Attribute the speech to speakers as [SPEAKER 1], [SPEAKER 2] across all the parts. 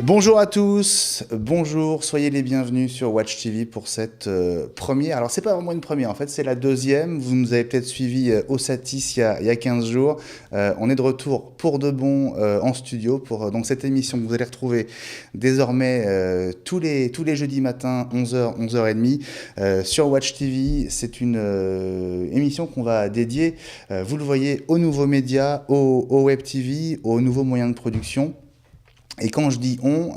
[SPEAKER 1] Bonjour à tous, bonjour, soyez les bienvenus sur Watch TV pour cette première. Alors c'est pas vraiment une première, en fait c'est la deuxième. Vous nous avez peut-être suivi au Satis il y a 15 jours. On est de retour pour de bon en studio pour donc cette émission que vous allez retrouver désormais tous les jeudis matins 11h, 11h30 sur Watch TV. C'est une émission qu'on va dédier, vous le voyez, aux nouveaux médias, au Web TV, aux nouveaux moyens de production. Et quand je dis on,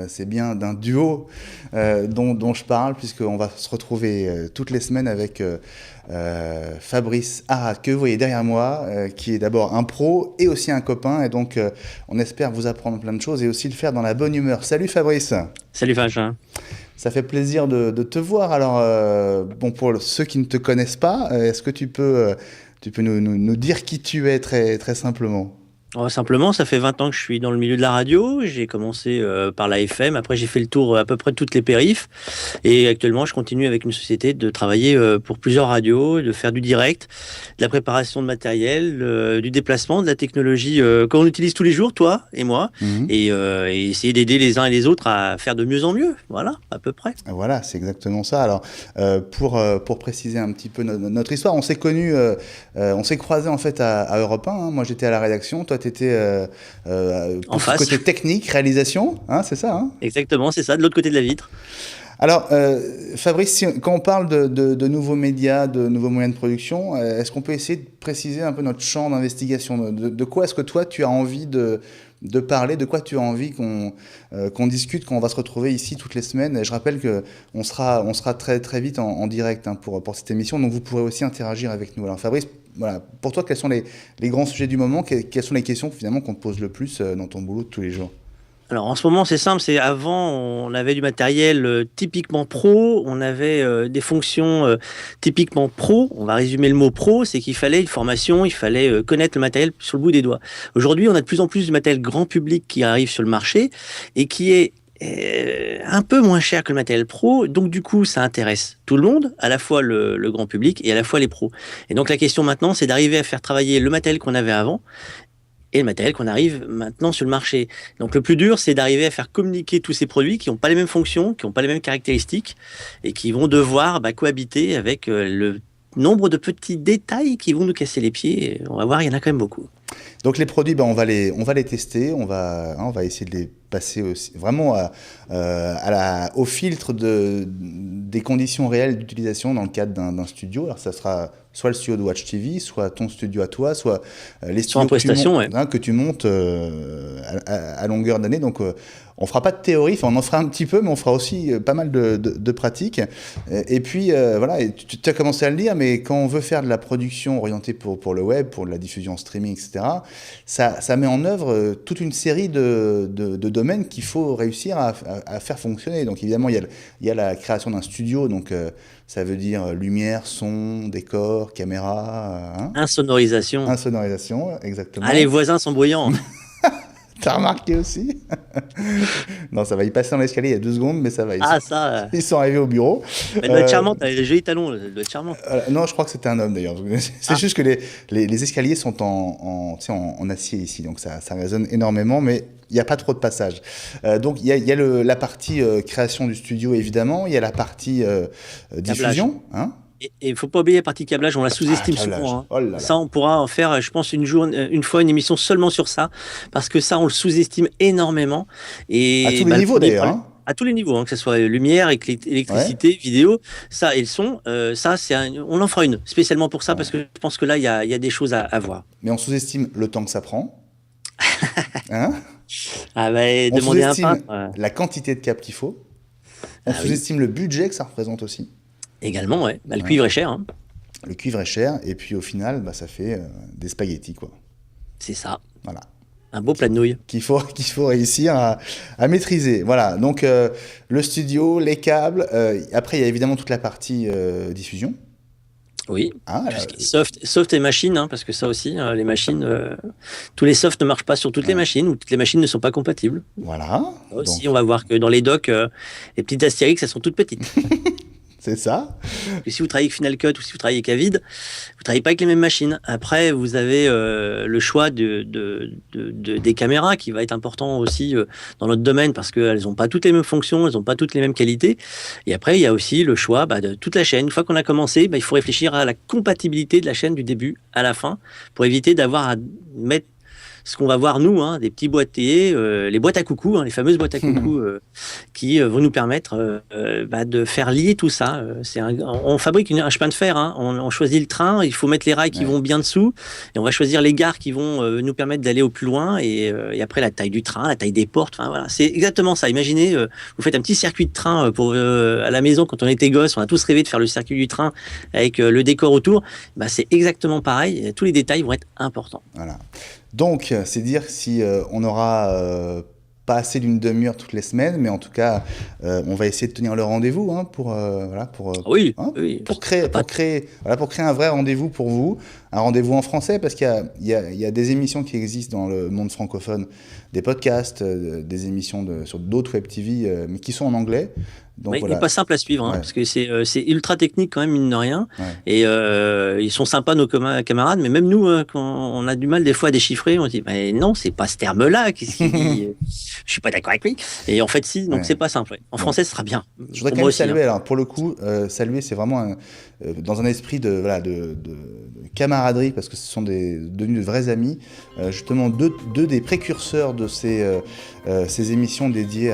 [SPEAKER 1] c'est bien d'un duo dont je parle, puisqu'on va se retrouver toutes les semaines avec Fabrice Arad, que vous voyez derrière moi, qui est d'abord un pro et aussi un copain. Et donc, on espère vous apprendre plein de choses et aussi le faire dans la bonne humeur. Salut Fabrice.
[SPEAKER 2] Salut Fagin.
[SPEAKER 1] Ça fait plaisir de te voir. Alors, bon, pour ceux qui ne te connaissent pas, est-ce que tu peux nous dire qui tu es très, très simplement ?
[SPEAKER 2] Simplement, ça fait 20 ans que je suis dans le milieu de la radio. J'ai commencé par la FM. Après, j'ai fait le tour à peu près de toutes les périphes. Et actuellement, je continue avec une société de travailler pour plusieurs radios, de faire du direct, de la préparation de matériel, du déplacement, de la technologie qu'on utilise tous les jours, toi et moi, et essayer d'aider les uns et les autres à faire de mieux en mieux. Voilà, à peu près.
[SPEAKER 1] Voilà, c'est exactement ça. Alors, pour préciser un petit peu notre histoire, on s'est connus, on s'est croisés en fait à Europe 1. Hein. Moi, j'étais à la rédaction. Toi, tu étais
[SPEAKER 2] en face.
[SPEAKER 1] Côté technique, réalisation, hein, c'est ça, hein ?
[SPEAKER 2] Exactement, c'est ça, de l'autre côté de la vitre.
[SPEAKER 1] Alors, Fabrice, quand on parle de nouveaux médias, de nouveaux moyens de production, est-ce qu'on peut essayer de préciser un peu notre champ d'investigation ? De quoi est-ce que toi, tu as envie de parler, de quoi tu as envie qu'on discute quand on va se retrouver ici toutes les semaines. Et je rappelle qu'on sera très, très vite en direct hein, pour cette émission, donc vous pourrez aussi interagir avec nous. Alors Fabrice, voilà, pour toi, quels sont les grands sujets du moment ? Quelles sont les questions finalement qu'on te pose le plus dans ton boulot de tous les jours ?
[SPEAKER 2] Alors en ce moment c'est simple, c'est avant on avait du matériel typiquement pro, on avait des fonctions typiquement pro, on va résumer le mot pro, c'est qu'il fallait une formation, il fallait connaître le matériel sur le bout des doigts. Aujourd'hui on a de plus en plus de matériel grand public qui arrive sur le marché et qui est un peu moins cher que le matériel pro, donc du coup ça intéresse tout le monde, à la fois le grand public et à la fois les pros. Et donc la question maintenant c'est d'arriver à faire travailler le matériel qu'on avait avant et le matériel qu'on arrive maintenant sur le marché. Donc le plus dur, c'est d'arriver à faire communiquer tous ces produits qui n'ont pas les mêmes fonctions, qui n'ont pas les mêmes caractéristiques, et qui vont devoir cohabiter avec le nombre de petits détails qui vont nous casser les pieds. On va voir, il y en a quand même beaucoup.
[SPEAKER 1] Donc les produits, on va les tester, on va essayer de les passer aussi, vraiment au filtre des conditions réelles d'utilisation dans le cadre d'un studio. Alors ça sera soit le studio de Watch TV, soit ton studio à toi, soit les studios que tu montes à longueur d'année. Donc on fera pas de théorie, enfin on en fera un petit peu, mais on fera aussi pas mal de pratiques. Et puis voilà, et tu as commencé à le dire, mais quand on veut faire de la production orientée pour le web, pour la diffusion en streaming, etc., ça met en œuvre toute une série de domaines qu'il faut réussir à faire fonctionner. Donc évidemment, il y a la création d'un studio, donc ça veut dire lumière, son, décor, caméra.
[SPEAKER 2] Insonorisation.
[SPEAKER 1] Insonorisation, exactement.
[SPEAKER 2] Ah, les voisins sont bruyants.
[SPEAKER 1] T'as remarqué aussi? Non, ça va y passer dans l'escalier il y a 2 secondes, mais ça va. Ils sont arrivés au bureau.
[SPEAKER 2] Elle doit être charmante, elle a les jolis talons, elle doit être charmante.
[SPEAKER 1] Non, je crois que c'était un homme d'ailleurs. C'est juste que les escaliers sont en acier ici, donc ça résonne énormément, mais il n'y a pas trop de passages. Donc il y a la partie création du studio, évidemment, il y a la partie diffusion. Hein.
[SPEAKER 2] Et il ne faut pas oublier la partie câblage, on la sous-estime souvent. Hein.
[SPEAKER 1] Oh là là.
[SPEAKER 2] Ça, on pourra en faire, je pense, une fois une émission seulement sur ça, parce que ça, on le sous-estime énormément. Et
[SPEAKER 1] à tous les niveaux d'ailleurs. Hein.
[SPEAKER 2] À tous les niveaux, que ce soit lumière, électricité, vidéo, ça et le son, on en fera une spécialement pour ça, parce que je pense que là, il y a des choses à voir.
[SPEAKER 1] Mais on sous-estime le temps que ça prend. Hein.
[SPEAKER 2] On sous-estime
[SPEAKER 1] la quantité de câbles qu'il faut. On sous-estime le budget que ça représente aussi.
[SPEAKER 2] Également, ouais. Le cuivre est cher. Hein.
[SPEAKER 1] Le cuivre est cher, et puis au final, ça fait des spaghettis, quoi.
[SPEAKER 2] C'est ça.
[SPEAKER 1] Voilà.
[SPEAKER 2] Un beau plat de nouilles.
[SPEAKER 1] Qu'il faut réussir à maîtriser. Voilà, donc le studio, les câbles, après il y a évidemment toute la partie diffusion.
[SPEAKER 2] Oui, soft et machines, parce que ça aussi, les machines, tous les softs ne marchent pas sur toutes les machines, ou toutes les machines ne sont pas compatibles.
[SPEAKER 1] Voilà.
[SPEAKER 2] Aussi, on va voir que dans les docks, les petites Astérix, elles sont toutes petites.
[SPEAKER 1] C'est ça.
[SPEAKER 2] Et si vous travaillez avec Final Cut ou si vous travaillez avec Avid, vous travaillez pas avec les mêmes machines. Après, vous avez le choix des caméras qui va être important aussi dans notre domaine parce qu'elles n'ont pas toutes les mêmes fonctions, elles n'ont pas toutes les mêmes qualités. Et après, il y a aussi le choix de toute la chaîne. Une fois qu'on a commencé, il faut réfléchir à la compatibilité de la chaîne du début à la fin pour éviter d'avoir à mettre ce qu'on va voir nous, des petits boîtiers, les boîtes à coucou, les fameuses boîtes à coucou qui vont nous permettre de faire lier tout ça. On fabrique un chemin de fer, on choisit le train, il faut mettre les rails qui vont bien dessous, et on va choisir les gares qui vont nous permettre d'aller au plus loin, et après la taille du train, la taille des portes, voilà, c'est exactement ça. Imaginez, vous faites un petit circuit de train à la maison quand on était gosse, on a tous rêvé de faire le circuit du train avec le décor autour, c'est exactement pareil, tous les détails vont être importants.
[SPEAKER 1] Voilà. Donc, c'est dire si on n'aura pas assez d'une demi-heure toutes les semaines, mais en tout cas, on va essayer de tenir le rendez-vous pour créer un vrai rendez-vous pour vous, un rendez-vous en français, parce qu'il y a des émissions qui existent dans le monde francophone, des podcasts, des émissions sur d'autres web TV, mais qui sont en anglais. Donc,
[SPEAKER 2] il n'est pas simple à suivre, parce que c'est ultra technique quand même, mine de rien. Et ils sont sympas, nos camarades, mais même nous, quand on a du mal des fois à déchiffrer, on se dit non, c'est pas ce terme-là. Qu'est-ce qu'il dit Je suis pas d'accord avec lui. Et en fait, si, donc c'est pas simple. En français, ce sera bien.
[SPEAKER 1] Je voudrais quand même saluer, alors pour le coup, saluer, c'est vraiment dans un esprit de camaraderie, parce que ce sont devenus de vrais amis. Justement, deux des précurseurs de ces émissions dédiées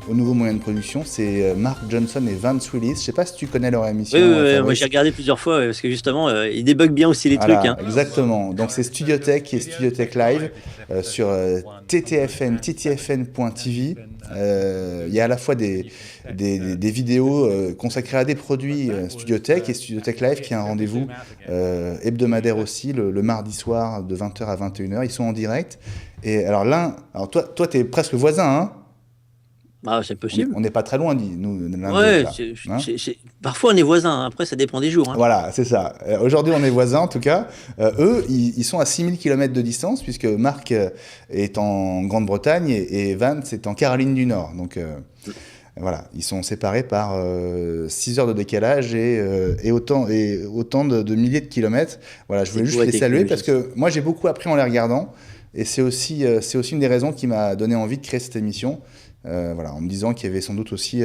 [SPEAKER 1] aux nouveaux moyens de production, c'est Mark Johnson et Vance Willis. Je sais pas si tu connais leur émission.
[SPEAKER 2] Oui, moi j'ai regardé plusieurs fois parce que justement ils débuguent bien aussi les trucs.
[SPEAKER 1] Exactement. Donc c'est Studiotech et Studiotech Live sur ttfn.tv. Il y a à la fois des vidéos consacrées à des produits Studiotech et Studiotech Live qui est un rendez-vous hebdomadaire aussi le mardi soir de 20h à 21h. Ils sont en direct. Et alors toi t'es presque voisin, hein?
[SPEAKER 2] C'est possible.
[SPEAKER 1] On n'est pas très loin, nous.
[SPEAKER 2] Parfois on est voisins, après ça dépend des jours.
[SPEAKER 1] Voilà, c'est ça. Aujourd'hui on est voisins en tout cas. Eux, ils sont à 6000 km de distance, puisque Marc est en Grande-Bretagne et Vance est en Caroline du Nord. Donc voilà, ils sont séparés par 6 heures de décalage et autant de milliers de kilomètres. Voilà, je voulais juste les saluer parce que moi j'ai beaucoup appris en les regardant. Et c'est aussi une des raisons qui m'a donné envie de créer cette émission. En me disant qu'il y avait sans doute aussi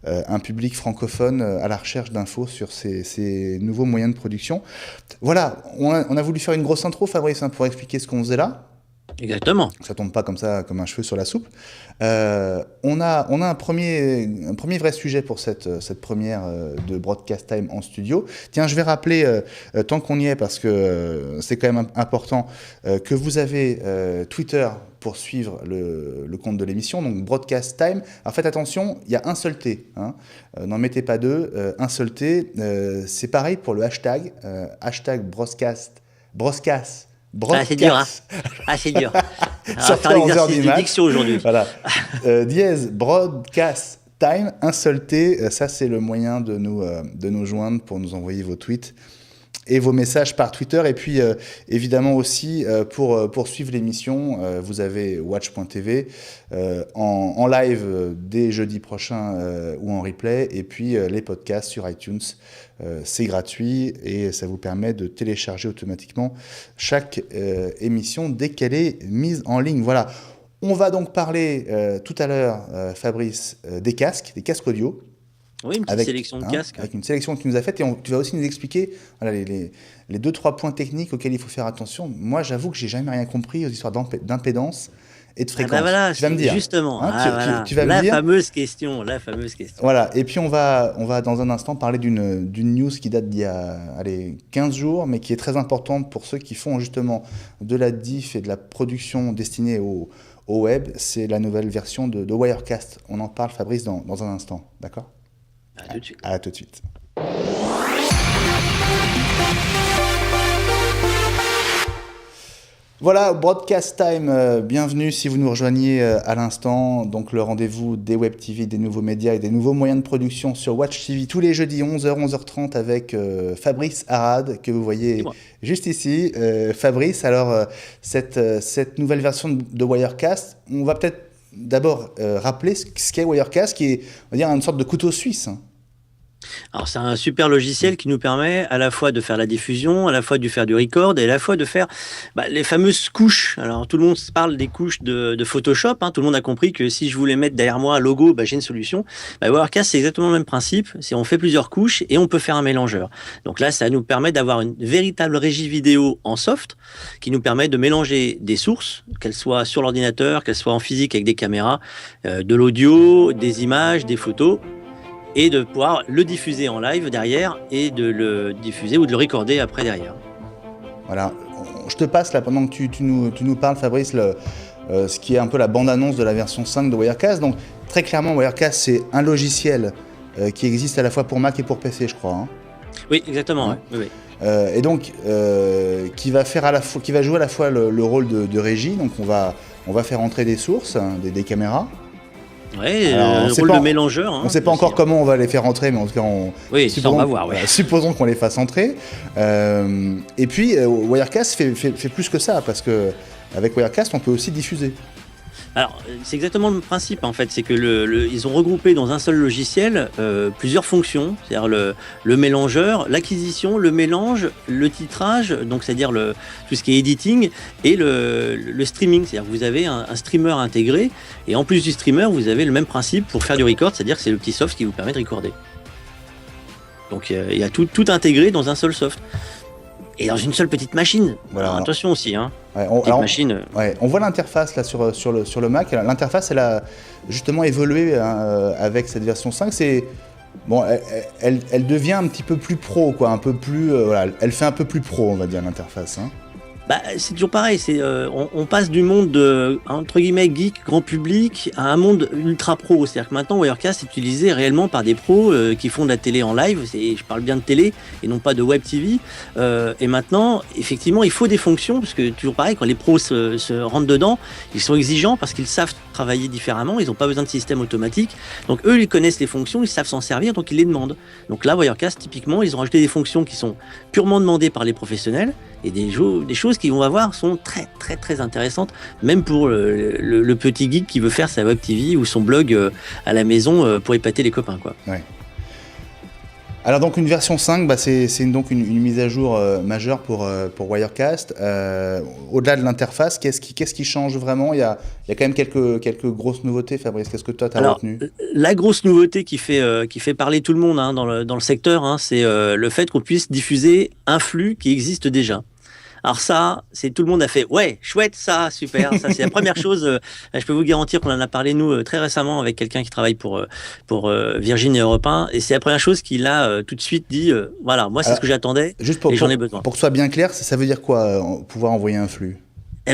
[SPEAKER 1] un public francophone à la recherche d'infos sur ces nouveaux moyens de production. Voilà, on a voulu faire une grosse intro, Fabrice, pour expliquer ce qu'on faisait là.
[SPEAKER 2] Exactement.
[SPEAKER 1] Ça tombe pas comme ça, comme un cheveu sur la soupe. On a un premier vrai sujet pour cette première de Broadcast Time en studio. Tiens, je vais rappeler, tant qu'on y est, parce que c'est quand même important, que vous avez Twitter pour suivre le compte de l'émission, donc Broadcast Time. Alors faites attention, il y a un seul T, n'en mettez pas deux, un seul T. C'est pareil pour le hashtag broadcast.
[SPEAKER 2] C'est dur, c'est dur.
[SPEAKER 1] Sortez à 11h du mat.
[SPEAKER 2] Diction aujourd'hui.
[SPEAKER 1] Voilà. Dièse Broadcast Time, un seul T. Ça, c'est le moyen de nous joindre pour nous envoyer vos tweets et vos messages par Twitter. Et puis, évidemment aussi, pour suivre l'émission, vous avez watch.tv en live dès jeudi prochain ou en replay. Et puis, les podcasts sur iTunes. C'est gratuit et ça vous permet de télécharger automatiquement chaque émission dès qu'elle est mise en ligne. Voilà. On va donc parler tout à l'heure, Fabrice, des casques audio.
[SPEAKER 2] Oui, une petite sélection de casques.
[SPEAKER 1] Avec une sélection que tu nous as faite et tu vas aussi nous expliquer les 2-3 points techniques auxquels il faut faire attention. Moi, j'avoue que j'ai jamais rien compris aux histoires d'impédance et de fréquence.
[SPEAKER 2] Voilà,
[SPEAKER 1] tu vas me dire.
[SPEAKER 2] Justement,
[SPEAKER 1] tu vas me dire.
[SPEAKER 2] La fameuse question.
[SPEAKER 1] Voilà, et puis on va dans un instant parler d'une news qui date d'il y a 15 jours, mais qui est très importante pour ceux qui font justement de la diff et de la production destinée au web. C'est la nouvelle version de Wirecast. On en parle, Fabrice, dans un instant. D'accord ?
[SPEAKER 2] À tout de suite.
[SPEAKER 1] À tout de suite. Voilà, Broadcast Time, bienvenue si vous nous rejoignez à l'instant. Donc le rendez-vous des web TV, des nouveaux médias et des nouveaux moyens de production sur Watch TV tous les jeudis 11h, 11h30 avec Fabrice Arad que vous voyez juste ici. Fabrice, alors cette nouvelle version de Wirecast, on va peut-être d'abord rappeler ce qu'est Wirecast, qui est, on va dire, une sorte de couteau suisse.
[SPEAKER 2] Alors c'est un super logiciel qui nous permet à la fois de faire la diffusion, à la fois de faire du record et à la fois de faire les fameuses couches. Alors tout le monde parle des couches de Photoshop, hein. Tout le monde a compris que si je voulais mettre derrière moi un logo, j'ai une solution. Wirecast, c'est exactement le même principe. C'est on fait plusieurs couches et on peut faire un mélangeur. Donc là, ça nous permet d'avoir une véritable régie vidéo en soft qui nous permet de mélanger des sources, qu'elles soient sur l'ordinateur, qu'elles soient en physique avec des caméras, de l'audio, des images, des photos, et de pouvoir le diffuser en live derrière et de le diffuser ou de le recorder après derrière.
[SPEAKER 1] Voilà, je te passe là pendant que tu nous parles, Fabrice, ce qui est un peu la bande-annonce de la version 5 de Wirecast. Donc très clairement, Wirecast, c'est un logiciel qui existe à la fois pour Mac et pour PC, je crois. Hein.
[SPEAKER 2] Oui, exactement. Ouais. Oui.
[SPEAKER 1] Et donc qui va jouer à la fois le rôle de régie. Donc on va faire entrer des sources, des caméras.
[SPEAKER 2] Ouais, le rôle de mélangeur.
[SPEAKER 1] On ne sait pas encore comment on va les faire entrer, mais en tout cas,
[SPEAKER 2] on va voir. Ouais.
[SPEAKER 1] Supposons qu'on les fasse entrer. Et puis, Wirecast fait plus que ça, parce qu'avec Wirecast, on peut aussi diffuser.
[SPEAKER 2] Alors, c'est exactement le principe en fait, c'est que ils ont regroupé dans un seul logiciel plusieurs fonctions, c'est-à-dire le mélangeur, l'acquisition, le mélange, le titrage, donc c'est-à-dire tout ce qui est editing, et le streaming, c'est-à-dire que vous avez un streamer intégré, et en plus du streamer, vous avez le même principe pour faire du record, c'est-à-dire que c'est le petit soft qui vous permet de recorder. Donc il y a tout intégré dans un seul soft. Et dans une seule petite machine. Voilà, alors, attention aussi, hein.
[SPEAKER 1] Ouais, on voit l'interface là sur le Mac. L'interface, elle a justement évolué avec cette version 5. Elle devient un petit peu plus pro, quoi, un peu plus. Elle fait un peu plus pro, on va dire, l'interface. Hein.
[SPEAKER 2] C'est toujours pareil, on passe du monde entre guillemets geek, grand public, à un monde ultra pro. C'est-à-dire que maintenant Wirecast est utilisé réellement par des pros qui font de la télé en live, je parle bien de télé et non pas de web TV. Et maintenant, effectivement, il faut des fonctions, parce que toujours pareil, quand les pros se rentrent dedans, ils sont exigeants parce qu'ils savent travailler différemment, ils n'ont pas besoin de système automatique. Donc eux, ils connaissent les fonctions, ils savent s'en servir, donc ils les demandent. Donc là, Wirecast, typiquement, ils ont rajouté des fonctions qui sont purement demandées par les professionnels, et des choses qu'ils vont avoir sont très très très intéressantes, même pour le petit geek qui veut faire sa web TV ou son blog à la maison pour épater les copains, quoi.
[SPEAKER 1] Ouais. Alors donc une version 5, c'est donc une mise à jour majeure pour Wirecast. Au-delà de l'interface, qu'est-ce qui change vraiment ? Il y a quand même quelques grosses nouveautés, Fabrice. Qu'est-ce que toi tu as retenu ?
[SPEAKER 2] La grosse nouveauté qui fait parler tout le monde dans le secteur, hein, c'est le fait qu'on puisse diffuser un flux qui existe déjà. Alors ça, tout le monde a fait « Ouais, chouette, ça, super ». Ça, c'est la première chose. Je peux vous garantir qu'on en a parlé, nous, très récemment avec quelqu'un qui travaille pour Virgin et Europe 1. Et c'est la première chose qu'il a tout de suite dit « Voilà, moi, c'est ce que j'attendais et j'en ai besoin ».
[SPEAKER 1] Pour que ce soit bien clair, ça veut dire quoi, pouvoir envoyer un flux ?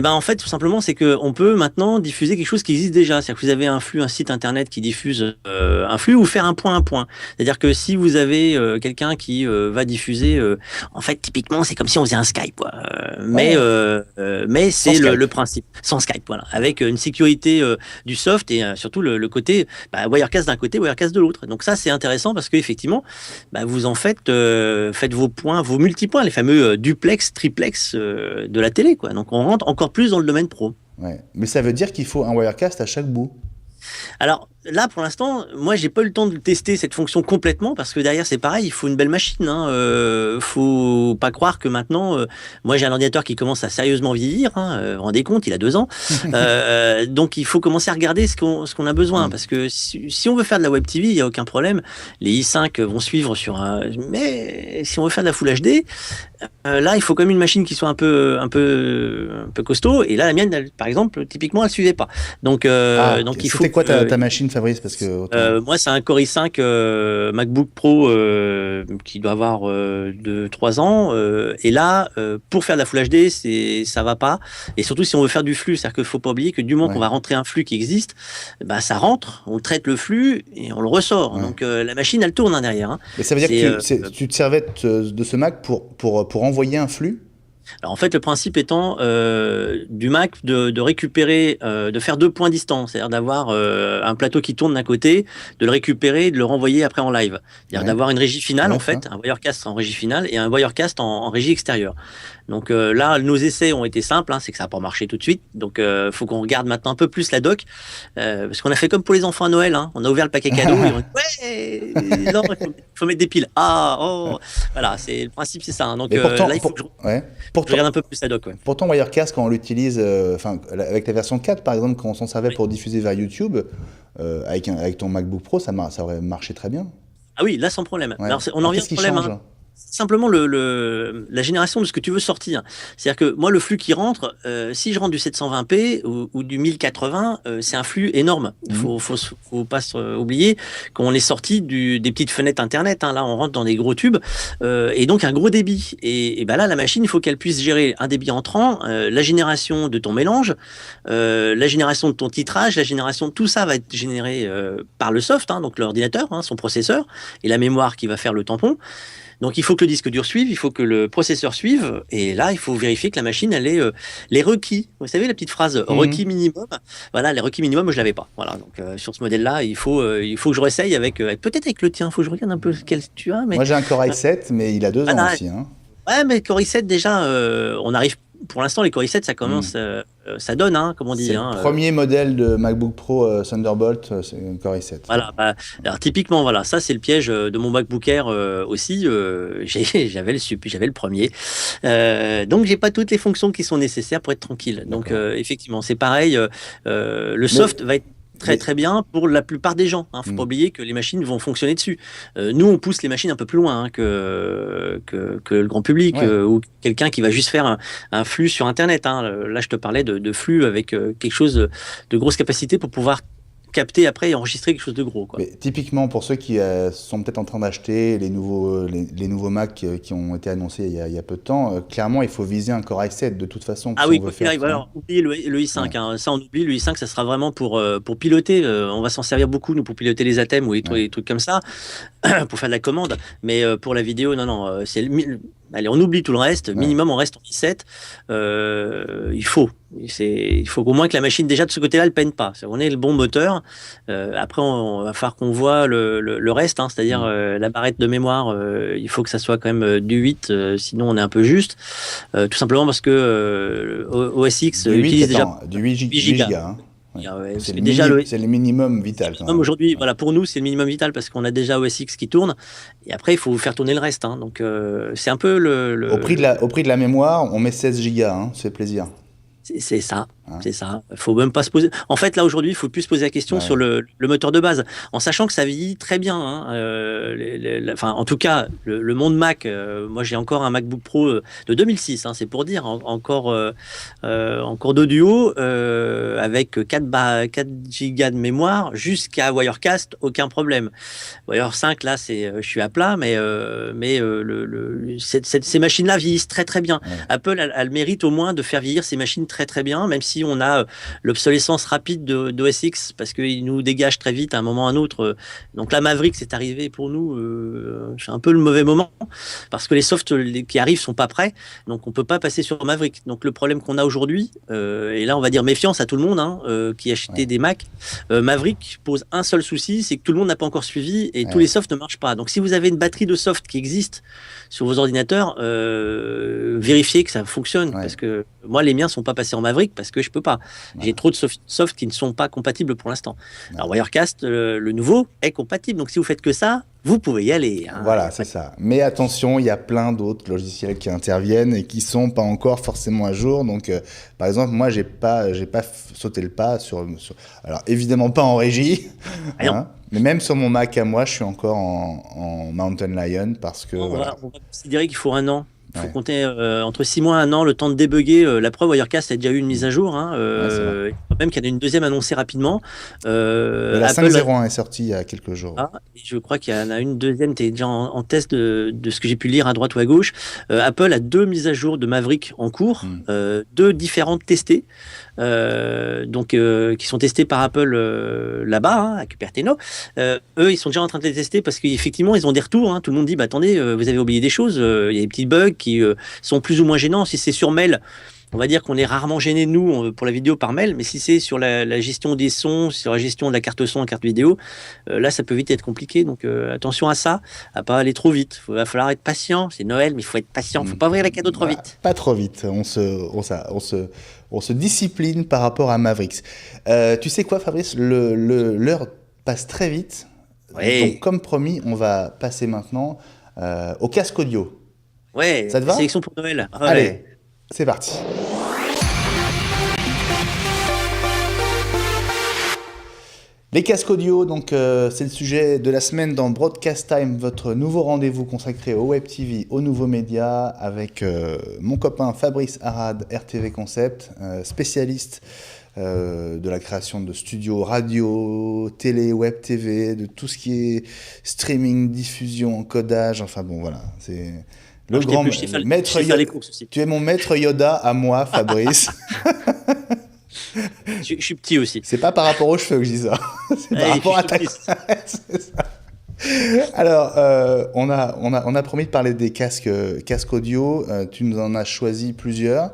[SPEAKER 2] En fait, tout simplement, c'est qu'on peut maintenant diffuser quelque chose qui existe déjà. C'est-à-dire que vous avez un site internet qui diffuse un flux, ou faire un point à point. C'est-à-dire que si vous avez quelqu'un qui va diffuser, en fait, typiquement, c'est comme si on faisait un Skype, quoi. Mais c'est le principe. Sans Skype, voilà. Avec une sécurité du soft et surtout le côté Wirecast d'un côté, Wirecast de l'autre. Donc ça, c'est intéressant parce qu'effectivement, vous en faites vos points, vos multipoints, les fameux duplex, triplex de la télé, quoi. Donc on rentre encore plus dans le domaine pro.
[SPEAKER 1] Ouais. Mais ça veut dire qu'il faut un Wirecast à chaque bout.
[SPEAKER 2] Alors là, pour l'instant, moi, j'ai pas eu le temps de tester cette fonction complètement parce que derrière, c'est pareil, il faut une belle machine. Hein. Faut pas croire que maintenant, moi, j'ai un ordinateur qui commence à sérieusement vieillir. Hein. Vous vous rendez compte, il a 2 ans. Donc, il faut commencer à regarder ce qu'on a besoin parce que si on veut faire de la web TV, il y a aucun problème. Les i5 vont suivre mais si on veut faire de la Full HD, là, il faut quand même une machine qui soit un peu costaud. Et là, la mienne, par exemple, typiquement, elle suivait pas. Donc il faut.
[SPEAKER 1] C'était quoi ta machine, Fabrice, parce que
[SPEAKER 2] moi, c'est un Core i5 MacBook Pro qui doit avoir 3 ans. Et là, pour faire de la Full HD, ça va pas. Et surtout, si on veut faire du flux, c'est-à-dire qu'il faut pas oublier que du moment qu'on va rentrer un flux qui existe, ça rentre, on traite le flux et on le ressort. Ouais. Donc la machine, elle tourne derrière. Hein.
[SPEAKER 1] Mais ça veut dire que tu te servais de ce Mac pour envoyer un flux ?
[SPEAKER 2] Alors en fait, le principe étant du Mac de récupérer, de faire 2 points distants, c'est-à-dire d'avoir un plateau qui tourne d'un côté, de le récupérer et de le renvoyer après en live. C'est-à-dire
[SPEAKER 1] Ouais,
[SPEAKER 2] d'avoir une régie finale en
[SPEAKER 1] d'accord.
[SPEAKER 2] fait, un Wirecast en régie finale et un Wirecast en régie extérieure. Donc là, nos essais ont été simples, hein, c'est que ça n'a pas marché tout de suite. Donc faut qu'on regarde maintenant un peu plus la doc, parce qu'on a fait comme pour les enfants à Noël, hein. On a ouvert le paquet cadeau et on dit ouais, non, il faut mettre des piles. Ah, oh, voilà, c'est le principe, c'est ça, hein. Donc
[SPEAKER 1] Mais pourtant,
[SPEAKER 2] là, il faut que
[SPEAKER 1] ouais.
[SPEAKER 2] je regarde un peu plus la doc, ouais.
[SPEAKER 1] Pourtant, Wirecast, quand on l'utilise, enfin, avec la version 4, par exemple, quand on s'en servait
[SPEAKER 2] Oui.
[SPEAKER 1] pour diffuser vers YouTube, avec ton MacBook Pro, ça aurait marché très bien.
[SPEAKER 2] Ah oui, là sans problème.
[SPEAKER 1] Ouais.
[SPEAKER 2] Alors on en
[SPEAKER 1] Alors,
[SPEAKER 2] revient
[SPEAKER 1] qu'est-ce
[SPEAKER 2] au
[SPEAKER 1] qui
[SPEAKER 2] problème,
[SPEAKER 1] change?
[SPEAKER 2] hein. Simplement la génération de ce que tu veux sortir. C'est-à-dire que moi, le flux qui rentre, si je rentre du 720p ou du 1080, c'est un flux énorme. Il
[SPEAKER 1] Mhm.
[SPEAKER 2] faut pas oublier qu'on est sorti des petites fenêtres Internet, hein. Là, on rentre dans des gros tubes et donc un gros débit. Et ben là, la machine, il faut qu'elle puisse gérer un débit entrant, la génération de ton mélange, la génération de ton titrage, la génération de tout ça va être généré par le soft, hein, donc l'ordinateur, hein, son processeur, et la mémoire qui va faire le tampon. Donc il faut que le disque dur suive, il faut que le processeur suive, et là il faut vérifier que la machine elle est les requis. Vous savez la petite phrase requis
[SPEAKER 1] Mhm.
[SPEAKER 2] minimum. Voilà, les requis minimum je l'avais pas. Voilà, donc sur ce modèle-là il faut que je réessaye avec peut-être avec le tien. Il faut que je regarde un peu quel tu as, mais
[SPEAKER 1] Moi, j'ai un Core i7, mais il a 2 ans
[SPEAKER 2] voilà.
[SPEAKER 1] aussi, hein.
[SPEAKER 2] Ouais, mais Core i7 déjà, on arrive. Pour l'instant les Core i7 ça
[SPEAKER 1] Mhm.
[SPEAKER 2] commence, ça donne, hein, comme on
[SPEAKER 1] C'est
[SPEAKER 2] dit,
[SPEAKER 1] le
[SPEAKER 2] hein.
[SPEAKER 1] premier modèle de MacBook Pro Thunderbolt, c'est un Core i7.
[SPEAKER 2] Voilà, bah, alors typiquement, voilà, ça c'est le piège de mon MacBook Air aussi. J'avais le premier, donc j'ai pas toutes les fonctions qui sont nécessaires pour être tranquille. Donc
[SPEAKER 1] D'accord.
[SPEAKER 2] effectivement, c'est pareil. Le
[SPEAKER 1] Mais,
[SPEAKER 2] soft va être très
[SPEAKER 1] mais
[SPEAKER 2] très bien pour la plupart des gens, hein. Faut pas
[SPEAKER 1] mhm.
[SPEAKER 2] oublier que les machines vont fonctionner dessus. Nous, on pousse les machines un peu plus loin, hein, que le grand public
[SPEAKER 1] Ouais.
[SPEAKER 2] ou quelqu'un qui va juste faire un flux sur Internet, hein. Là, je te parlais de flux avec quelque chose de grosse capacité pour pouvoir capter après et enregistrer quelque chose de gros, quoi.
[SPEAKER 1] Mais typiquement, pour ceux qui sont peut-être en train d'acheter les nouveaux Mac qui ont été annoncés il y a peu de temps, clairement, il faut viser un Core i7 de toute façon
[SPEAKER 2] Ah
[SPEAKER 1] si on
[SPEAKER 2] oui,
[SPEAKER 1] veut
[SPEAKER 2] quoi qu'il
[SPEAKER 1] faire
[SPEAKER 2] arrive,
[SPEAKER 1] ça.
[SPEAKER 2] alors oubliez le
[SPEAKER 1] Ouais,
[SPEAKER 2] i5, hein. Ça on oublie, le i5 ça sera vraiment pour piloter, on va s'en servir beaucoup nous pour piloter les ATEM ou
[SPEAKER 1] ouais.
[SPEAKER 2] les trucs comme ça, pour faire de la commande, mais pour la vidéo, non, non, allez, on oublie tout le reste,
[SPEAKER 1] Ouais.
[SPEAKER 2] minimum on reste en i7, il faut au moins que la machine déjà de ce côté-là elle peine pas. On est le bon moteur. Après on va falloir qu'on voit le reste, hein, c'est-à-dire
[SPEAKER 1] Mm.
[SPEAKER 2] la barrette de mémoire, il faut que ça soit quand même du 8, sinon on est un peu juste. Tout simplement parce que OS X
[SPEAKER 1] Du 8,
[SPEAKER 2] utilise déjà
[SPEAKER 1] attends, du 8,
[SPEAKER 2] 8
[SPEAKER 1] 8
[SPEAKER 2] gigas.
[SPEAKER 1] gigas, hein. Ouais.
[SPEAKER 2] Ouais, parce
[SPEAKER 1] C'est
[SPEAKER 2] que déjà
[SPEAKER 1] c'est le minimum
[SPEAKER 2] c'est
[SPEAKER 1] vital
[SPEAKER 2] le
[SPEAKER 1] quand
[SPEAKER 2] minimum
[SPEAKER 1] même.
[SPEAKER 2] aujourd'hui,
[SPEAKER 1] Ouais.
[SPEAKER 2] voilà, pour nous c'est le minimum vital parce qu'on a déjà OS X qui tourne et après il faut faire tourner le reste, hein. Donc c'est un peu
[SPEAKER 1] Au prix de la mémoire, on met 16 gigas, hein, c'est plaisir.
[SPEAKER 2] c'est ça,
[SPEAKER 1] Hein.
[SPEAKER 2] c'est ça. Faut même pas se poser. En fait, là aujourd'hui, il faut plus se poser la question sur
[SPEAKER 1] Ouais.
[SPEAKER 2] le moteur de base, en sachant que ça vieillit très bien, hein. Enfin, en tout cas, le monde Mac. Moi, j'ai encore un MacBook Pro de 2006, hein, c'est pour dire, encore d'audio avec 4 gigas de mémoire jusqu'à Wirecast, aucun problème. Wire 5, là, je suis à plat, mais ces machines-là vieillissent très très bien.
[SPEAKER 1] Ouais.
[SPEAKER 2] Apple a le mérite au moins de faire vieillir ces machines très très bien, même si on a l'obsolescence rapide d'OS X, parce qu'il nous dégage très vite à un moment ou à un autre. Donc la Maverick, c'est arrivé pour nous, c'est un peu le mauvais moment, parce que les softs qui arrivent sont pas prêts, donc on peut pas passer sur Maverick. Donc le problème qu'on a aujourd'hui, et là on va dire méfiance à tout le monde, hein, qui achetait
[SPEAKER 1] Ouais.
[SPEAKER 2] des Mac, Maverick pose un seul souci, c'est que tout le monde n'a pas encore suivi et tous les
[SPEAKER 1] Ouais.
[SPEAKER 2] softs ne marchent pas. Donc si vous avez une batterie de soft qui existe sur vos ordinateurs, vérifiez que ça fonctionne,
[SPEAKER 1] Ouais.
[SPEAKER 2] parce que moi les miens sont pas passés en Maverick parce que je peux pas. J'ai
[SPEAKER 1] Ouais.
[SPEAKER 2] trop de softs qui ne sont pas compatibles pour l'instant.
[SPEAKER 1] Ouais.
[SPEAKER 2] Alors Wirecast, le nouveau, est compatible. Donc si vous faites que ça, vous pouvez y aller, hein.
[SPEAKER 1] Voilà, c'est ça. Mais attention, il y a plein d'autres logiciels qui interviennent et qui sont pas encore forcément à jour. Donc, par exemple, moi, j'ai pas sauté le pas alors évidemment pas en régie,
[SPEAKER 2] Ah non,
[SPEAKER 1] hein, mais même sur mon Mac à moi, je suis encore en Mountain Lion parce que voilà.
[SPEAKER 2] on va considérer qu'il faut un an. Il faut
[SPEAKER 1] Ouais,
[SPEAKER 2] compter entre 6 mois et un an le temps de débugger. La preuve, Wirecast a déjà eu une mise
[SPEAKER 1] mm.
[SPEAKER 2] à jour, hein,
[SPEAKER 1] Ouais, c'est vrai.
[SPEAKER 2] même qu'il y en a une deuxième annoncée rapidement.
[SPEAKER 1] Et la
[SPEAKER 2] Apple
[SPEAKER 1] 5.01 est sortie il y a quelques jours.
[SPEAKER 2] et je crois qu'il y en a une deuxième, tu es déjà en test de ce que j'ai pu lire à droite ou à gauche. Apple a 2 mises à jour de Maverick en cours,
[SPEAKER 1] Mm.
[SPEAKER 2] 2 différentes testées, qui sont testées par Apple là-bas, hein, à Cupertino. Eux, ils sont déjà en train de les tester parce qu'effectivement, ils ont des retours, hein. Tout le monde dit, bah, attendez, vous avez oublié des choses, il y a des petits bugs qui sont plus ou moins gênants. Si c'est sur mail, on va dire qu'on est rarement gêné, nous, pour la vidéo par mail, mais si c'est sur la gestion des sons, sur la gestion de la carte son, la carte vidéo, là, ça peut vite être compliqué. Donc, attention à ça, à pas aller trop vite. Il va falloir être patient. C'est Noël, mais il faut être patient. Il ne faut pas ouvrir les cadeaux trop vite.
[SPEAKER 1] Pas trop vite. On se discipline par rapport à Mavericks. Tu sais quoi, Fabrice, l'heure passe très vite.
[SPEAKER 2] Oui.
[SPEAKER 1] Donc, comme promis, on va passer maintenant au casque audio.
[SPEAKER 2] Ouais,
[SPEAKER 1] ça te va?
[SPEAKER 2] Sélection pour Noël. Ah,
[SPEAKER 1] allez,
[SPEAKER 2] ouais.
[SPEAKER 1] C'est parti. Les casques audio, donc c'est le sujet de la semaine dans Broadcast Time, votre nouveau rendez-vous consacré au Web TV, aux nouveaux médias, avec mon copain Fabrice Arad, RTV Concept, spécialiste de la création de studios radio, télé, Web TV, de tout ce qui est streaming, diffusion, encodage, enfin bon voilà, c'est le grand maître Yoda. Tu es mon maître Yoda à moi, Fabrice.
[SPEAKER 2] Je suis petit aussi.
[SPEAKER 1] C'est pas par rapport aux cheveux que je dis ça. C'est par rapport à ta. C'est ça. Alors, on a promis de parler des casques audio. Tu nous en as choisi plusieurs.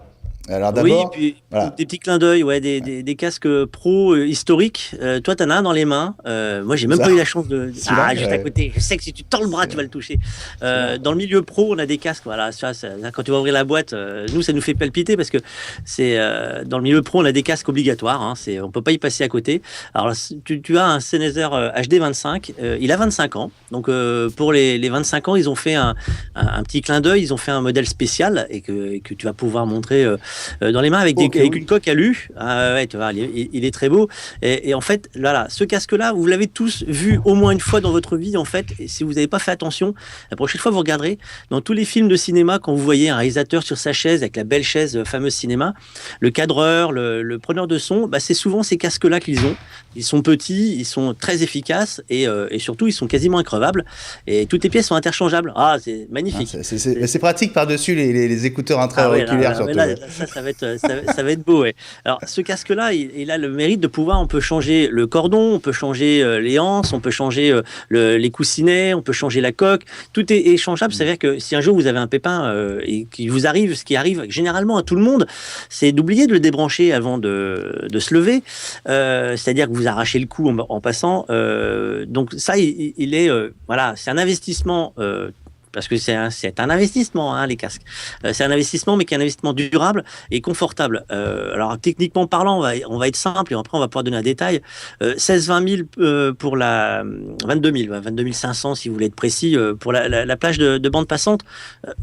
[SPEAKER 1] Alors d'abord,
[SPEAKER 2] oui, puis des petits clins d'œil, des casques pro historiques. Toi, t'en as un dans les mains. Moi, j'ai même pas eu la chance de. Juste à côté. Je sais que si tu tends le bras, tu vas le toucher. Dans le milieu pro, on a des casques. Voilà, ça, quand tu vas ouvrir la boîte, nous, ça nous fait palpiter parce que c'est dans le milieu pro, on a des casques obligatoires. Hein, on peut pas y passer à côté. Alors, tu as un Sennheiser HD25. Il a 25 ans. Donc, pour les 25 ans, ils ont fait un petit clin d'œil. Ils ont fait un modèle spécial et que tu vas pouvoir montrer. Dans les mains avec une coque alu. Tu vois, il est très beau. Et en fait, là, ce casque-là, vous l'avez tous vu au moins une fois dans votre vie, en fait. Et si vous n'avez pas fait attention, la prochaine fois, vous regarderez dans tous les films de cinéma, quand vous voyez un réalisateur sur sa chaise, avec la belle chaise fameuse cinéma, le cadreur, le preneur de son, c'est souvent ces casques-là qu'ils ont. Ils sont petits, ils sont très efficaces et surtout, ils sont quasiment increvables. Et toutes les pièces sont interchangeables. Ah, c'est magnifique.
[SPEAKER 1] C'est pratique par-dessus les écouteurs intra-auriculaires, surtout.
[SPEAKER 2] Ça va être beau. Ouais. Alors, ce casque-là, il a le mérite de pouvoir, on peut changer le cordon, on peut changer les anses, on peut changer les coussinets, on peut changer la coque. Tout est échangeable. C'est-à-dire que si un jour vous avez un pépin et qu'il vous arrive, ce qui arrive généralement à tout le monde, c'est d'oublier de le débrancher avant de se lever. C'est-à-dire que vous arrachez le cou en passant. Donc ça, il est voilà, c'est un investissement. Parce que c'est un investissement, hein, les casques. C'est un investissement, mais qui est un investissement durable et confortable. Alors, techniquement parlant, on va être simple et après, on va pouvoir donner un détail. 16-20 000 pour la 22 000, 22 500 si vous voulez être précis, pour la plage de bande passante.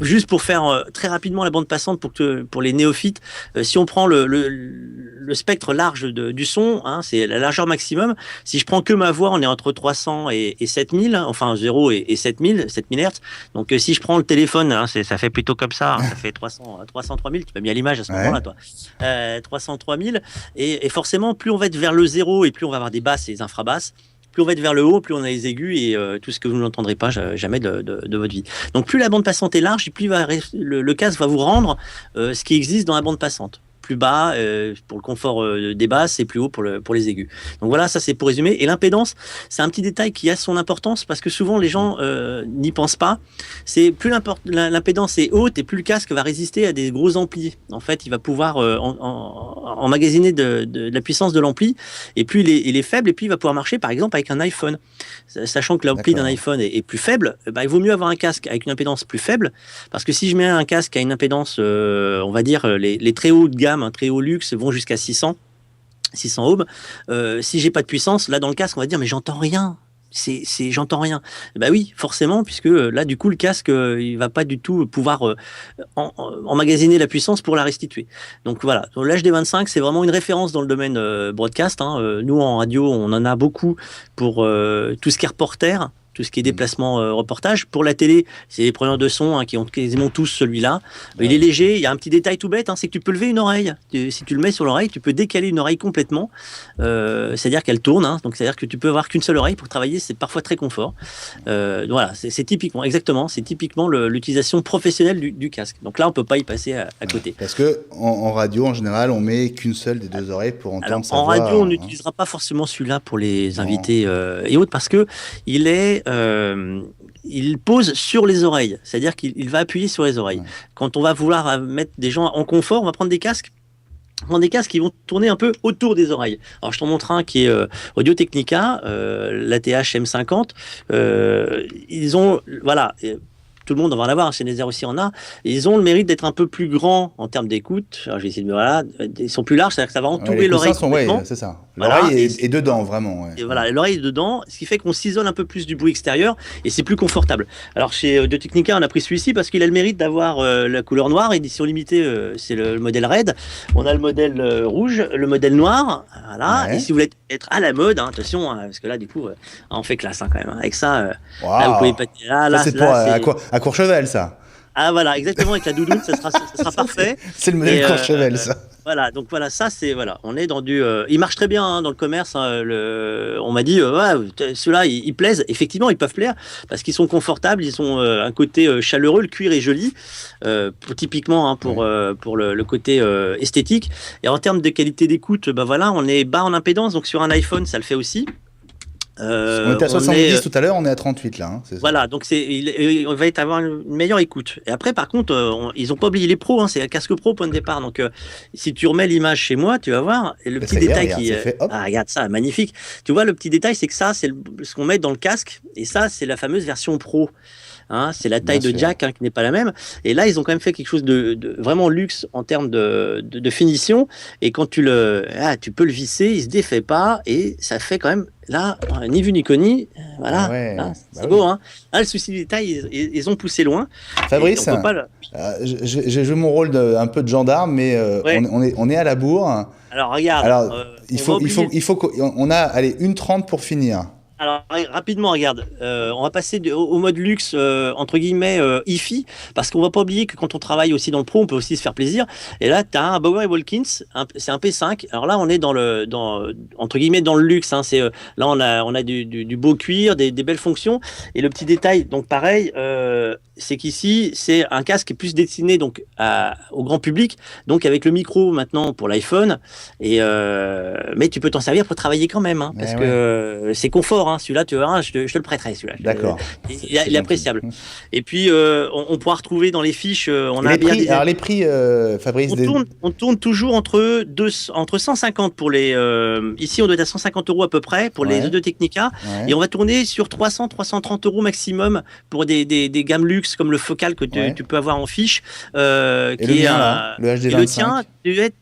[SPEAKER 2] Juste pour faire très rapidement la bande passante pour les néophytes, si on prend le spectre large du son, hein, c'est la largeur maximum. Si je prends que ma voix, on est entre 300 et 7000, enfin 0 et 7000 Hz. Donc, si je prends le téléphone, hein, ça fait plutôt comme ça, hein, ça fait 303 000, tu m'as mis à l'image à ce moment-là, toi. 303 000, et forcément, plus on va être vers le zéro, et plus on va avoir des basses et des infrabasses, plus on va être vers le haut, plus on a les aigus, et tout ce que vous n'entendrez pas jamais de votre vie. Donc, plus la bande passante est large, et plus le casque va vous rendre ce qui existe dans la bande passante. Plus bas pour le confort des basses et plus haut pour les aigus. Donc voilà, ça c'est pour résumer. Et l'impédance, c'est un petit détail qui a son importance parce que souvent les gens n'y pensent pas. C'est plus l'impédance est haute et plus le casque va résister à des gros amplis. En fait, il va pouvoir emmagasiner de la puissance de l'ampli et plus il est faible et puis il va pouvoir marcher par exemple avec un iPhone. Sachant que l'ampli d'un iPhone est plus faible, il vaut mieux avoir un casque avec une impédance plus faible parce que si je mets un casque à une impédance, on va dire les très hauts de gamme, un très haut luxe vont jusqu'à 600 ohms. Si j'ai pas de puissance, là dans le casque, on va dire mais j'entends rien. J'entends rien. Oui, forcément, puisque là du coup le casque il va pas du tout pouvoir emmagasiner la puissance pour la restituer. Donc voilà, l'HD25 c'est vraiment une référence dans le domaine broadcast. Hein. Nous en radio, on en a beaucoup pour tout ce qui est reporter. Tout ce qui est déplacement reportage. Pour la télé, c'est les preneurs de son qui ont quasiment tous celui-là. Il est léger, il y a un petit détail tout bête, c'est que tu peux lever une oreille. Si tu le mets sur l'oreille, tu peux décaler une oreille complètement. C'est-à-dire qu'elle tourne, donc c'est-à-dire que tu peux avoir qu'une seule oreille pour travailler, c'est parfois très confort. Voilà, c'est typiquement, l'utilisation professionnelle du casque. Donc là, on ne peut pas y passer à côté.
[SPEAKER 1] Parce qu'en radio, en général, on met qu'une seule des deux oreilles pour entendre sa voix.
[SPEAKER 2] En radio, on n'utilisera pas forcément celui-là pour les invités et autres, parce que il il pose sur les oreilles, c'est-à-dire qu'il va appuyer sur les oreilles.
[SPEAKER 1] Ouais.
[SPEAKER 2] Quand on va vouloir mettre des gens en confort, on va prendre des casques. Prendre des casques qui vont tourner un peu autour des oreilles. Alors je t'en montre un qui est Audio-Technica, l'ATH M50. Ils ont, voilà, tout le monde va en avoir, chez Nezer aussi en a. Ils ont le mérite d'être un peu plus grands en termes d'écoute. Alors je vais essayer de, voilà, ils sont plus larges, c'est-à-dire que ça va entourer l'oreille complètement.
[SPEAKER 1] Ouais, c'est ça.
[SPEAKER 2] Voilà,
[SPEAKER 1] L'oreille est dedans, vraiment. Ouais.
[SPEAKER 2] et voilà, l'oreille est dedans, ce qui fait qu'on s'isole un peu plus du bruit extérieur et c'est plus confortable. Alors chez Audio-Technica, on a pris celui-ci parce qu'il a le mérite d'avoir la couleur noire, édition limitée, c'est le modèle Red. On a le modèle rouge, le modèle noir, voilà.
[SPEAKER 1] Ouais.
[SPEAKER 2] Et si vous voulez être à la mode, hein, attention, hein, parce que là, du coup, on fait classe hein, quand même. Hein. Avec ça,
[SPEAKER 1] Waouh.
[SPEAKER 2] là, vous pouvez pas. Là,
[SPEAKER 1] Ça, c'est
[SPEAKER 2] là,
[SPEAKER 1] pour à Courchevel, ça.
[SPEAKER 2] Ah voilà, exactement, avec la doudoune, ça sera parfait.
[SPEAKER 1] C'est le modèle Courchevel, ça.
[SPEAKER 2] Voilà, donc voilà, ça c'est voilà, on est dans du, il marche très bien hein, dans le commerce. Hein, on m'a dit, ouais, ceux-là, ils plaisent. Effectivement, ils peuvent plaire parce qu'ils sont confortables, ils ont un côté chaleureux, le cuir est joli, typiquement hein, pour le côté esthétique. Et en termes de qualité d'écoute, bah voilà, on est bas en impédance, donc sur un iPhone, ça le fait aussi.
[SPEAKER 1] On était à 70 tout à l'heure, on est à 38 là. Hein, c'est ça.
[SPEAKER 2] Voilà, donc on va avoir une meilleure écoute. Et après, par contre, ils n'ont pas oublié les pros, hein, c'est un casque pro point de départ. Donc, si tu remets l'image chez moi, tu vas voir. Et le petit détail regarde ça, magnifique. Tu vois, le petit détail, c'est que ça, c'est ce qu'on met dans le casque. Et ça, c'est la fameuse version pro. Hein, c'est la taille de jack hein, qui n'est pas la même. Et là, ils ont quand même fait quelque chose de vraiment luxe en termes de finition. Et quand tu peux le visser, il se défait pas et ça fait quand même là ni vu ni connu. Voilà,
[SPEAKER 1] ah ouais,
[SPEAKER 2] là, c'est beau. Hein. Là, le souci du détail, ils ont poussé loin.
[SPEAKER 1] Fabrice, je joue mon rôle un peu de gendarme, mais on est à la bourre.
[SPEAKER 2] Alors regarde.
[SPEAKER 1] Alors, il faut qu'on a allez 1h30 pour finir.
[SPEAKER 2] Alors rapidement, regarde, on va passer au mode luxe, entre guillemets, hi-fi, parce qu'on va pas oublier que quand on travaille aussi dans le pro, on peut aussi se faire plaisir. Et là, tu as un Bauer & Wilkins, c'est un P5. Alors là, on est entre guillemets dans le luxe. Hein, là, on a du beau cuir, des belles fonctions. Et le petit détail, donc pareil, c'est qu'ici, c'est un casque qui est plus destiné donc au grand public, donc avec le micro maintenant pour l'iPhone. Mais tu peux t'en servir pour travailler quand même, hein, parce que c'est confort. Hein, celui-là, tu vois, je te le prêterai. Celui-là.
[SPEAKER 1] D'accord.
[SPEAKER 2] Il est appréciable. Et puis, on pourra retrouver dans les fiches.
[SPEAKER 1] Alors les prix, Fabrice.
[SPEAKER 2] On tourne toujours entre 150 pour les. Ici, on doit être à 150 € à peu près pour les Audio-Technica. Ouais. Et on va tourner sur 330 € maximum pour des gammes luxe comme le Focal que tu peux avoir en fiche.
[SPEAKER 1] Et le HD25.
[SPEAKER 2] Le tien,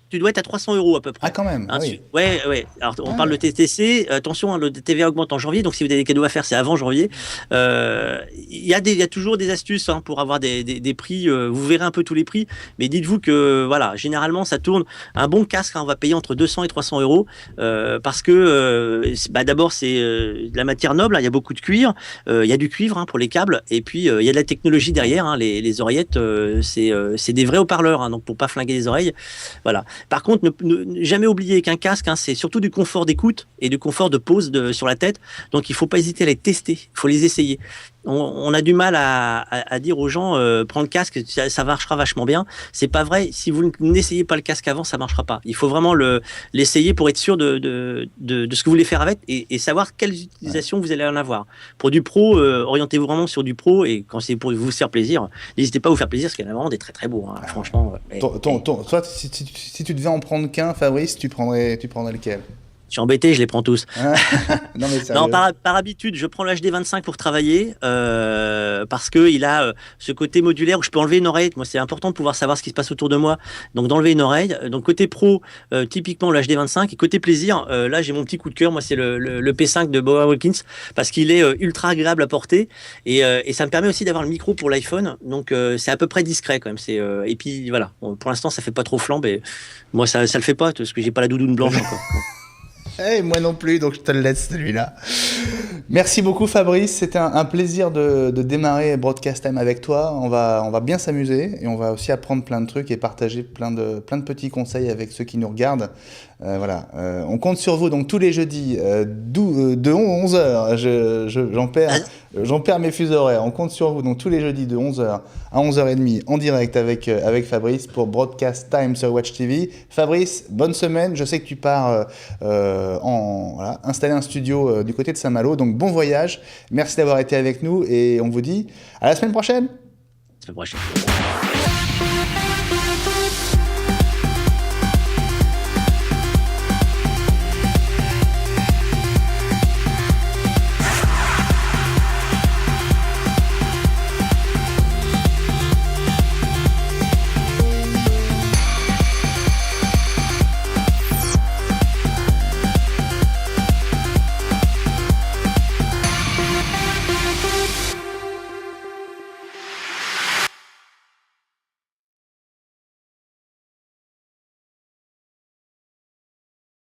[SPEAKER 2] tu dois être à 300 € à peu près.
[SPEAKER 1] Ah, quand même.
[SPEAKER 2] Hein, oui. Ouais. Alors, on parle de TTC. Attention, le TVA augmente en janvier. Donc, si vous avez des cadeaux à faire, c'est avant janvier. Il y a toujours des astuces hein, pour avoir des prix. Vous verrez un peu tous les prix. Mais dites-vous que, voilà, généralement, ça tourne. Un bon casque, hein, on va payer entre 200 et 300 € parce que, d'abord, c'est de la matière noble. Hein, il y a beaucoup de cuir. Il y a du cuivre hein, pour les câbles. Et puis, il y a de la technologie derrière. Hein, les oreillettes, c'est des vrais haut-parleurs. Hein, donc, pour pas flinguer les oreilles. Voilà. Par contre, ne jamais oublier qu'un casque, hein, c'est surtout du confort d'écoute et du confort de pose sur la tête. Donc, il ne faut pas hésiter à les tester. Il faut les essayer. On a du mal à dire aux gens, prends le casque, ça marchera vachement bien. C'est pas vrai. Si vous n'essayez pas le casque avant, ça marchera pas. Il faut vraiment l'essayer pour être sûr de ce que vous voulez faire avec et savoir quelles utilisations vous allez en avoir. Pour du pro, orientez-vous vraiment sur du pro et quand c'est pour vous faire plaisir, n'hésitez pas à vous faire plaisir parce qu'il y en a vraiment des très très beaux. Hein, franchement.
[SPEAKER 1] Toi, si tu devais en prendre qu'un, Fabrice, tu prendrais lequel?
[SPEAKER 2] Je suis embêté, je les prends tous.
[SPEAKER 1] Non, mais sérieux.
[SPEAKER 2] Non, par habitude, je prends le HD25 pour travailler parce qu'il a ce côté modulaire où je peux enlever une oreille. Moi, c'est important de pouvoir savoir ce qui se passe autour de moi. Donc, d'enlever une oreille. Donc, côté pro, typiquement le HD25. Et côté plaisir, là, j'ai mon petit coup de cœur. Moi, c'est le P5 de Bauer & Wilkins parce qu'il est ultra agréable à porter. Et ça me permet aussi d'avoir le micro pour l'iPhone. Donc, c'est à peu près discret quand même. Et puis, voilà. Bon, pour l'instant, ça fait pas trop flambe. Et moi, ça le fait pas parce que j'ai pas la doudoune blanche encore.
[SPEAKER 1] Hey, moi non plus, donc je te le laisse celui-là. Merci beaucoup Fabrice, c'était un plaisir de démarrer Broadcast Time avec toi. On va bien s'amuser et on va aussi apprendre plein de trucs et partager plein de petits conseils avec ceux qui nous regardent. Voilà, on compte sur vous donc tous les jeudis de 11h. J'en perds mes fuseaux horaires. On compte sur vous donc tous les jeudis de 11h à 11h30 en direct avec Fabrice pour Broadcast Time sur Watch TV. Fabrice, bonne semaine. Je sais que tu pars installer un studio du côté de Saint-Malo, donc bon voyage. Merci d'avoir été avec nous et on vous dit à la semaine prochaine.
[SPEAKER 2] À la semaine prochaine.